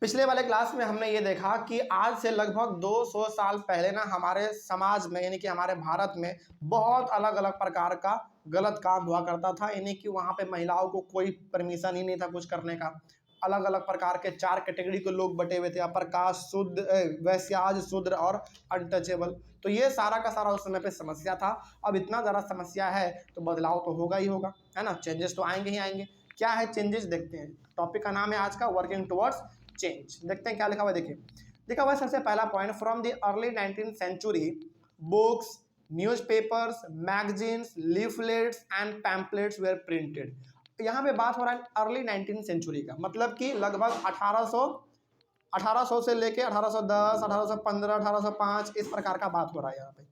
पिछले वाले क्लास में हमने ये देखा कि आज से लगभग 200 साल पहले ना हमारे समाज में यानी कि हमारे भारत में बहुत अलग अलग प्रकार का गलत काम हुआ करता था। यानी कि वहाँ पे महिलाओं को कोई परमिशन ही नहीं था कुछ करने का। अलग अलग प्रकार के 4 कैटेगरी के लोग बटे हुए थे, अपर कास्ट, शुद्ध, वैश्याज, शूद्र और अनटचेबल। तो ये सारा का सारा उस समय पे समस्या था। अब इतना ज़्यादा समस्या है तो बदलाव तो होगा ही होगा, है ना। चेंजेस तो आएंगे ही आएंगे। क्या है चेंजेस, देखते हैं। टॉपिक का नाम है आज का वर्किंग टुवर्ड्स चेंज। देखते हैं क्या लिखा हुआ है। देखिए लिखा हुआ है सबसे पहला point, from the early 19th century books, newspapers, magazines, leaflets and pamphlets where printed. यहाँ पे बात हो रहा है अर्ली 19th सेंचुरी का, मतलब कि लगभग 1800 से लेके 1810, 1815, 1805 इस प्रकार का बात हो रहा है यहाँ पे।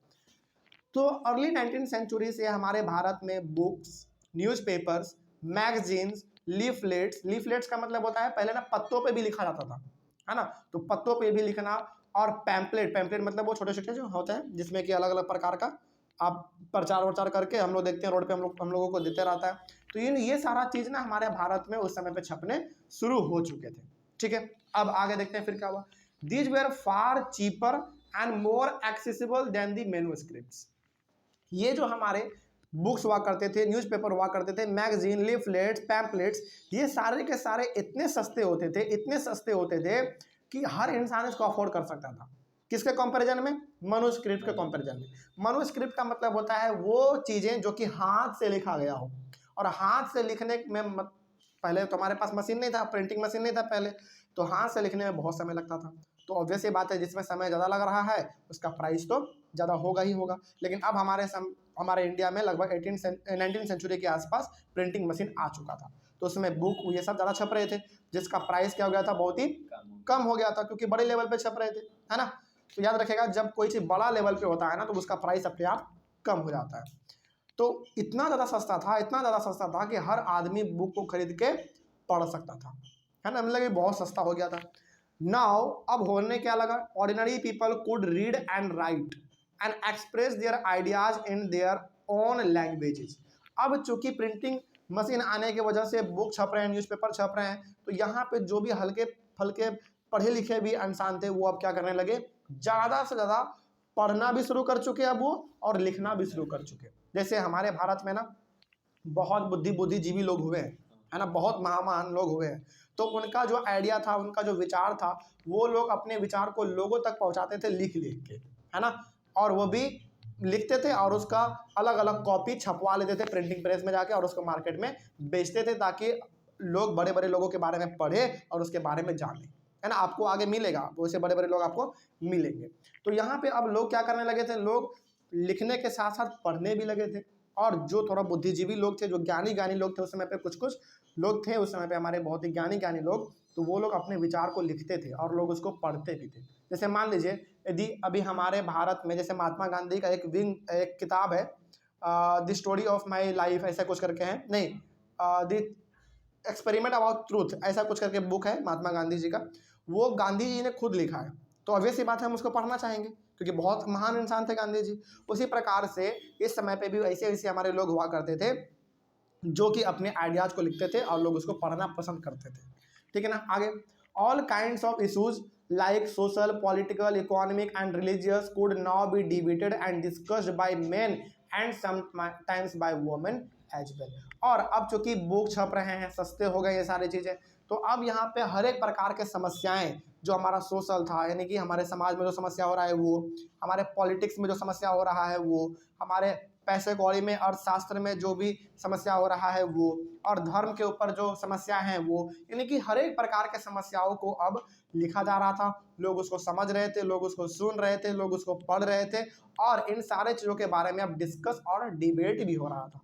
तो अर्ली 19th सेंचुरी से हमारे भारत में बुक्स, न्यूज़पेपर्स, मैगजीन्स, लीफलेट्स का मतलब होता है पहले ना पत्तों पे भी लिखा जाता था, है ना। तो पत्तों पे भी लिखना, और पैम्पलेट मतलब वो छोटे छोटे जो होते हैं जिसमें कि अलग अलग प्रकार का आप प्रचार वरचार करके हम लोग देखते हैं रोड पे, हम लोगों को देते रहता है। तो ये सारा चीज़ ना हमारे भारत में उस समय पे छपने शुरू हो चुके थे। ठीक है, अब आगे देखते हैं फिर क्या हुआ। These were far cheaper and more accessible than the manuscripts. ये जो हमारे बुक्स हुआ करते थे, न्यूज़पेपर हुआ करते थे, मैगजीन, लीफलेट्स, पैम्पलेट्स, ये सारे के सारे इतने सस्ते होते थे कि हर इंसान इसको अफोर्ड कर सकता था। किसके कंपैरिजन में? मनुस्क्रिप्ट के कंपैरिजन में। मनुस्क्रिप्ट का मतलब होता है वो चीज़ें जो कि हाथ से लिखा गया हो, और हाथ से लिखने में पहले तो हमारे पास मशीन नहीं था, प्रिंटिंग मशीन नहीं था पहले, तो हाथ से लिखने में बहुत समय लगता था। तो ऑब्वियस ये बात है, जिसमें समय ज़्यादा लग रहा है उसका प्राइस तो ज़्यादा होगा ही होगा। लेकिन अब हमारे इंडिया में लगभग 19th सेंचुरी के आसपास प्रिंटिंग मशीन आ चुका था, तो उसमें बुक ये सब ज़्यादा छप रहे थे, जिसका प्राइस क्या हो गया था, बहुत ही कम हो गया था, क्योंकि बड़े लेवल पे छप रहे थे, है ना। तो याद रखेगा, जब कोई चीज़ बड़ा लेवल पे होता है ना तो उसका प्राइस अपने आप कम हो जाता है। तो इतना ज़्यादा सस्ता था कि हर आदमी बुक को खरीद के पढ़ सकता था, है ना। मतलब ये बहुत सस्ता हो गया था। नाउ अब होने क्या लगा, ordinary people could read and right and express their ideas in their own languages. अब चूंकि प्रिंटिंग मशीन आने की वजह से बुक छप रहे हैं, न्यूज़पेपर छप रहे हैं, तो यहाँ पे जो भी हल्के फल्के पढ़े लिखे भी इंसान थे वो अब क्या करने लगे, ज़्यादा से ज़्यादा पढ़ना भी शुरू कर चुके अब वो, और लिखना भी शुरू कर चुके। जैसे हमारे भारत में ना बहुत बुद्धिजीवी लोग हुए हैं, है ना, बहुत महान लोग हुए हैं। तो उनका जो आइडिया था, उनका जो विचार था, वो लोग अपने विचार को लोगों तक पहुंचाते थे लिख के, है ना। और वो भी लिखते थे और उसका अलग अलग कॉपी छपवा लेते थे प्रिंटिंग प्रेस में जाके, और उसको मार्केट में बेचते थे, ताकि लोग बड़े बड़े लोगों के बारे में पढ़े और उसके बारे में जाने, है ना। आपको आगे मिलेगा, वैसे बड़े बड़े लोग आपको मिलेंगे। तो यहाँ पे अब लोग क्या करने लगे थे, लोग लिखने के साथ साथ पढ़ने भी लगे थे। और जो थोड़ा बुद्धिजीवी लोग थे, जो ज्ञानी लोग थे उस समय पे, कुछ लोग थे उस समय पे हमारे बहुत ही ज्ञानी लोग, तो वो लोग अपने विचार को लिखते थे और लोग उसको पढ़ते भी थे। जैसे मान लीजिए, यदि अभी हमारे भारत में जैसे महात्मा गांधी का एक किताब है, the story of my life ऐसा कुछ करके है, नहीं, द एक्सपेरिमेंट अबाउट ट्रूथ ऐसा कुछ करके बुक है महात्मा गांधी जी का, वो गांधी जी ने खुद लिखा है। तो ऑब्वियस सी बात है हम उसको पढ़ना चाहेंगे, क्योंकि बहुत महान इंसान थे गांधी जी। उसी प्रकार से इस समय पे भी ऐसे ऐसे हमारे लोग हुआ करते थे जो कि अपने आइडियाज़ को लिखते थे और लोग उसको पढ़ना पसंद करते थे। ठीक है ना। आगे, all kinds of issues like social, political, economic and religious could now be debated and discussed by men and sometimes by women as well. और अब चूंकि बुक छप रहे हैं, सस्ते हो गए ये सारी चीज़ें, तो अब यहाँ पे हर एक प्रकार के समस्याएं, जो हमारा सोशल था यानी कि हमारे समाज में जो समस्या हो रहा है वो, हमारे पॉलिटिक्स में जो समस्या हो रहा है वो, हमारे पैसे कौड़ी में, अर्थशास्त्र में जो भी समस्या हो रहा है वो, और धर्म के ऊपर जो समस्या है वो, यानी कि हर एक प्रकार के समस्याओं को अब लिखा जा रहा था। लोग उसको समझ रहे थे, लोग उसको सुन रहे थे, लोग उसको पढ़ रहे थे, और इन सारे चीज़ों के बारे में अब डिस्कस और डिबेट भी हो रहा था,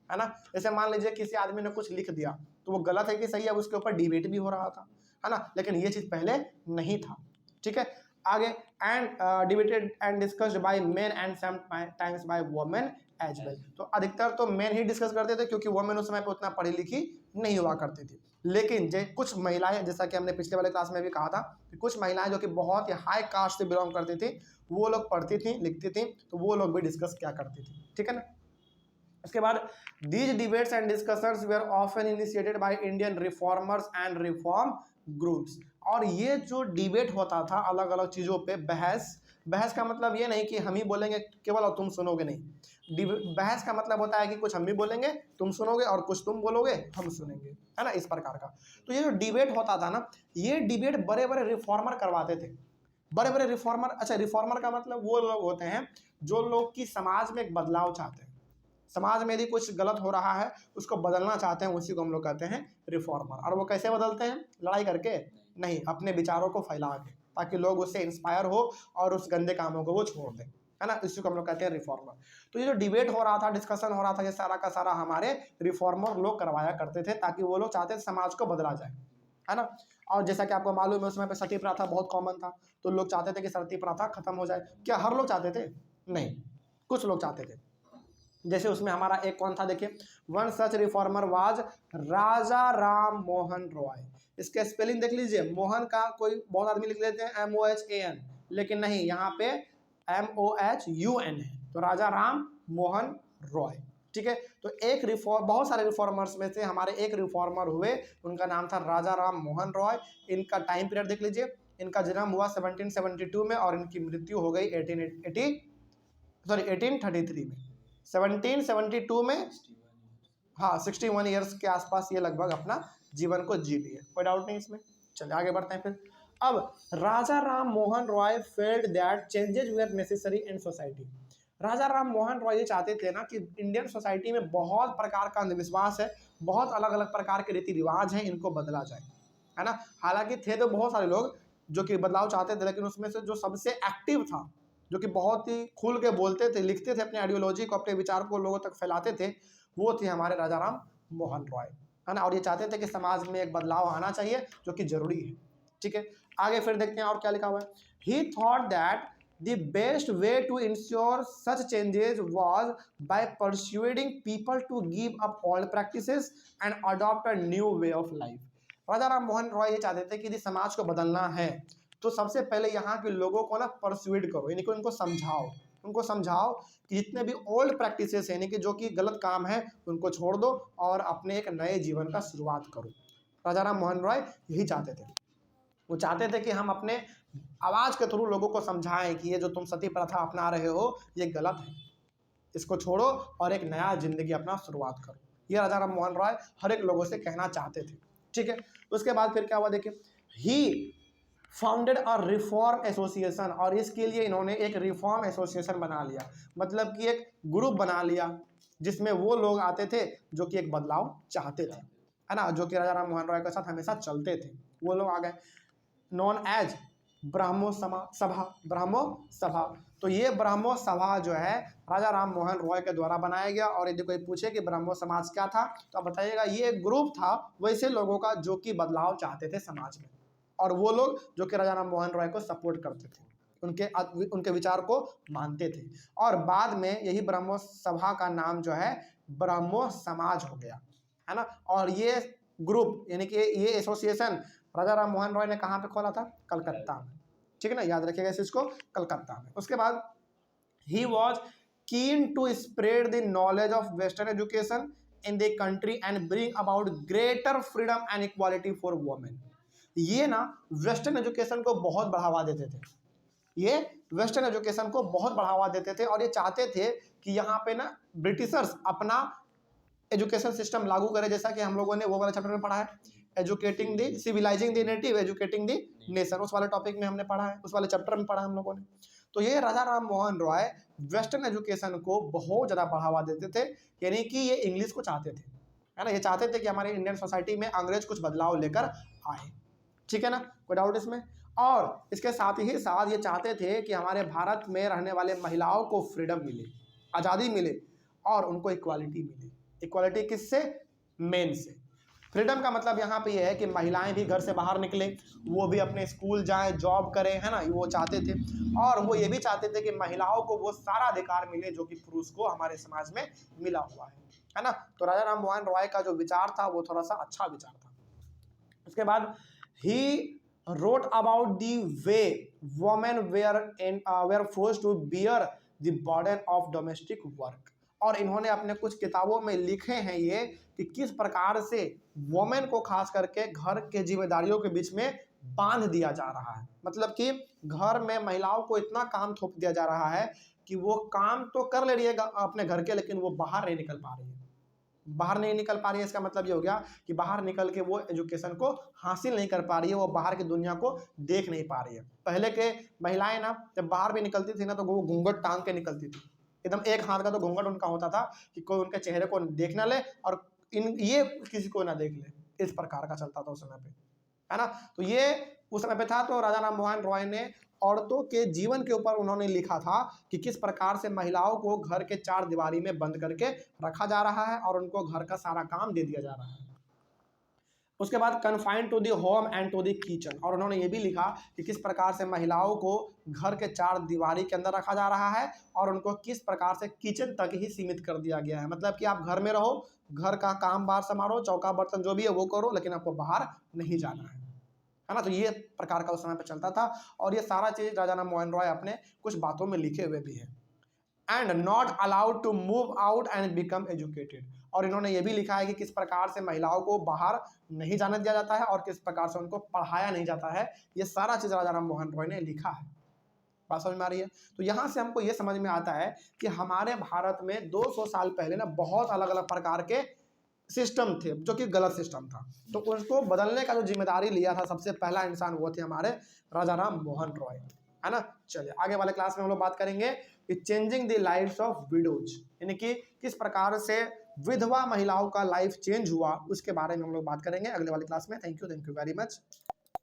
है ना। जैसे मान लीजिए किसी आदमी ने कुछ लिख दिया तो वो गलत है कि सही है, उसके ऊपर डिबेट भी हो रहा था, है ना। लेकिन ये चीज़ पहले नहीं था। ठीक है, आगे, and debated and discussed by men and sometimes by women as well. तो अधिकतर तो मेन ही डिस्कस करते थे, क्योंकि वुमेन उस समय पे उतना पढ़ी लिखी नहीं हुआ करती थी। लेकिन कुछ महिलाएं, जैसा कि हमने पिछले वाले क्लास में भी कहा था, कि कुछ महिलाएं जो कि बहुत ही हाई कास्ट से बिलोंग करती थी, वो लोग पढ़ती थी, लिखती थी, तो वो लोग भी डिस्कस क्या करती थी। ठीक है ना। उसके बाद these debates and discussions were often initiated by Indian reformers and reform groups. और ये जो डिबेट होता था अलग अलग चीज़ों पे, बहस, बहस का मतलब ये नहीं कि हम ही बोलेंगे केवल और तुम सुनोगे, नहीं। बहस का मतलब होता है कि कुछ हम भी बोलेंगे तुम सुनोगे और कुछ तुम बोलोगे हम सुनेंगे, है ना, इस प्रकार का। तो ये जो डिबेट होता था ना, ये डिबेट बड़े बड़े रिफॉर्मर करवाते थे, बड़े बड़े रिफॉर्मर। अच्छा, रिफॉर्मर का मतलब वो लोग होते हैं जो लोग की समाज में एक बदलाव चाहते हैं, समाज में यदि कुछ गलत हो रहा है उसको बदलना चाहते हैं, उसी को हम लोग कहते हैं रिफॉर्मर। और वो कैसे बदलते हैं? लड़ाई करके नहीं, अपने विचारों को फैला के, ताकि लोग उससे इंस्पायर हो और उस गंदे कामों को वो छोड़ दें, है ना, इसी को हम लोग कहते हैं रिफॉर्मर। तो ये जो डिबेट हो रहा था, डिस्कशन हो रहा था, ये सारा का सारा हमारे रिफॉर्मर लोग करवाया करते थे, ताकि वो लोग चाहते थे समाज को बदला जाए, है ना। और जैसा कि आपको मालूम है उस समय पे सती प्रथा बहुत कॉमन था, तो लोग चाहते थे कि सती प्रथा खत्म हो जाए। क्या हर लोग चाहते थे? नहीं, कुछ लोग चाहते थे। जैसे उसमें हमारा एक कौन था, देखिए, वन सच रिफॉर्मर वाज राजा राम मोहन रॉय। इसके स्पेलिंग देख लीजिए, मोहन का कोई बहुत आदमी लिख लेते हैं MOHAN, लेकिन नहीं, यहाँ पे MOHUN है, तो राजा राम मोहन रॉय, ठीक है। तो एक रिफॉर्म, बहुत सारे रिफॉर्मर्स में से हमारे एक रिफॉर्मर हुए, उनका नाम था राजा राम मोहन रॉय। इनका टाइम पीरियड देख लीजिए, इनका जन्म हुआ 1772 में और इनकी मृत्यु हो गई 1833 में। 1772 में, हाँ, 61 ईयर्स के आसपास ये लगभग अपना जीवन को जी लिए, कोई डाउट नहीं इसमें। चलिए आगे बढ़ते हैं फिर। अब Raja Ram Mohan Roy felt that changes were necessary in society. Raja Ram Mohan Roy ये चाहते थे ना कि इंडियन सोसाइटी में बहुत प्रकार का अंधविश्वास है, बहुत अलग अलग प्रकार के रीति रिवाज हैं, इनको बदला जाए, है ना। हालांकि थे तो बहुत सारे लोग जो कि बदलाव चाहते थे, लेकिन उसमें से जो सबसे एक्टिव था, जो कि बहुत ही खुल के बोलते थे, लिखते थे, अपने आइडियोलॉजी को, अपने विचार को लोगों तक फैलाते थे, वो थे हमारे राजा राम मोहन रॉय, है ना। और ये चाहते थे कि समाज में एक बदलाव आना चाहिए, जो कि जरूरी है, ठीक है। आगे फिर देखते हैं और क्या लिखा हुआ है। He thought that the best way to ensure such changes was by persuading people to give up old practices and adopt a new way of life. Raja Ram Mohan Roy ये चाहते थे कि यदि समाज को बदलना है तो सबसे पहले यहाँ के लोगों को ना परsuade करो, यानी कि उनको समझाओ, उनको समझाओ कि जितने भी ओल्ड प्रैक्टिसेस हैं, यानी कि जो कि गलत काम है, उनको छोड़ दो और अपने एक नए जीवन का शुरुआत करो। राजा राम मोहन रॉय यही चाहते थे। वो चाहते थे कि हम अपने आवाज़ के थ्रू लोगों को समझाएं कि ये जो तुम सती प्रथा अपना रहे हो ये गलत है, इसको छोड़ो और एक नया जिंदगी अपना शुरुआत करो। ये राजा राम मोहन रॉय हर एक लोगों से कहना चाहते थे, ठीक है। उसके बाद फिर क्या हुआ, देखिए, ही फाउंडेड अ रिफॉर्म एसोसिएशन, और इसके लिए इन्होंने एक रिफॉर्म एसोसिएशन बना लिया, मतलब कि एक ग्रुप बना लिया जिसमें वो लोग आते थे जो कि एक बदलाव चाहते थे, है ना, जो कि राजा राम मोहन रॉय के साथ हमेशा चलते थे, वो लोग आ गए, नॉन एज ब्राह्मो सभा, ब्राह्मो सभा। तो ये ब्राह्मो सभा जो है राजा राम मोहन रॉय के द्वारा बनाया गया। और यदि कोई पूछे कि ब्राह्मो समाज क्या था, तो आप बताइएगा ये एक ग्रुप था वैसे लोगों का जो कि बदलाव चाहते थे समाज में, और वो लोग जो कि राजा राम मोहन रॉय को सपोर्ट करते थे, उनके विचार को मानते थे। और बाद में यही ब्राह्मो सभा का नाम जो है ब्राह्मो समाज हो गया, है ना। और ये ग्रुप यानी कि ये एसोसिएशन राजा राम मोहन रॉय ने कहाँ पे खोला था? कलकत्ता में, ठीक है ना, याद रखिएगा इस इसको, कलकत्ता में। उसके बाद ही was keen to spread the knowledge of western education in the country and bring about greater freedom and equality for women. ये ना वेस्टर्न एजुकेशन को बहुत बढ़ावा देते थे, ये वेस्टर्न एजुकेशन को बहुत बढ़ावा देते थे, और ये चाहते थे कि यहाँ पे ना ब्रिटिशर्स अपना एजुकेशन सिस्टम लागू करे, जैसा कि हम लोगों ने वो वाले चैप्टर में पढ़ा है, educating the civilising the native, educating the nation, उस वाले टॉपिक में हमने पढ़ा है, उस वाले चैप्टर में पढ़ा हम लोगों ने। तो ये राजा राम मोहन रॉय वेस्टर्न एजुकेशन को बहुत ज़्यादा बढ़ावा देते थे, यानी कि ये इंग्लिश को चाहते थे, है ना, ये चाहते थे कि हमारे इंडियन सोसाइटी में अंग्रेज कुछ बदलाव लेकर आए, ठीक है ना, कोई डाउट इसमें। और इसके साथ ही साथ ये चाहते थे कि हमारे भारत में रहने वाले महिलाओं को फ्रीडम मिले, आज़ादी मिले, और उनको इक्वालिटी मिले। इक्वालिटी किससे? मेन से। फ्रीडम का मतलब यहाँ पे ये है कि महिलाएं भी घर से बाहर निकले, वो भी अपने स्कूल जाएं, जॉब करें, है ना, वो चाहते थे। और वो ये भी चाहते थे कि महिलाओं को वो सारा अधिकार मिले जो कि पुरुष को हमारे समाज में मिला हुआ है ना। तो राजा राम मोहन रॉय का जो विचार था वो थोड़ा सा अच्छा विचार था। उसके बाद ही wrote about the way women were forced to bear the burden of domestic work, और इन्होंने अपने कुछ किताबों में लिखे हैं ये कि किस प्रकार से वोमेन को खास करके घर के जिम्मेदारियों के बीच में बांध दिया जा रहा है। मतलब कि घर में महिलाओं को इतना काम थोप दिया जा रहा है कि वो काम तो कर ले रही है अपने घर के, लेकिन वो बाहर नहीं निकल पा रही है। बाहर नहीं निकल पा रही है इसका मतलब ये हो गया कि बाहर निकल के वो एजुकेशन को हासिल नहीं कर पा रही है, वो बाहर की दुनिया को देख नहीं पा रही है। पहले के महिलाएं ना जब बाहर भी निकलती थी ना तो वो घूंघट टांग के निकलती थी, एकदम एक हाथ का तो घूंघट उनका होता था कि कोई उनके चेहरे को देख ना ले और ये किसी को ना देख ले, इस प्रकार का चलता था उस समय पे, है ना। तो ये उस समय पे था। तो राजा राम मोहन रॉय ने औरतों के जीवन के ऊपर उन्होंने लिखा था कि किस प्रकार से महिलाओं को घर के चार दीवारी में बंद करके रखा जा रहा है और उनको घर का सारा काम दे दिया जा रहा है। उसके बाद confined to the home and to the kitchen, और उन्होंने ये भी लिखा कि किस प्रकार से महिलाओं को घर के चार दीवारी के अंदर रखा जा रहा है और उनको किस प्रकार से किचन तक ही सीमित कर दिया गया है। मतलब कि आप घर में रहो, घर का काम बाहर संभालो, चौका बर्तन जो भी है वो करो, लेकिन आपको बाहर नहीं जाना है ना। तो ये प्रकार का उस समय पर चलता था और ये सारा चीज राजा राम मोहन रॉय अपने कुछ बातों में लिखे हुए भी है। And not allowed to move out and become educated, और इन्होंने ये भी लिखा है कि किस प्रकार से महिलाओं को बाहर नहीं जाने दिया जाता है और किस प्रकार से उनको पढ़ाया नहीं जाता है। ये सारा चीज राजा राम मोहन रॉय ने लिखा है। बात समझ में आ रही है। तो यहाँ से हमको ये समझ में आता है कि हमारे भारत में 200 साल पहले ना बहुत अलग अलग प्रकार के सिस्टम थे जो कि गलत सिस्टम था। तो उसको बदलने का जो जिम्मेदारी लिया था सबसे पहला इंसान वो थे हमारे राजा राम मोहन रॉय, है ना। चलिए आगे वाले क्लास में हम लोग बात करेंगे कि changing the lives of widows, यानी कि किस प्रकार से विधवा महिलाओं का लाइफ चेंज हुआ, उसके बारे में हम लोग बात करेंगे अगले वाले क्लास में। Thank you very much.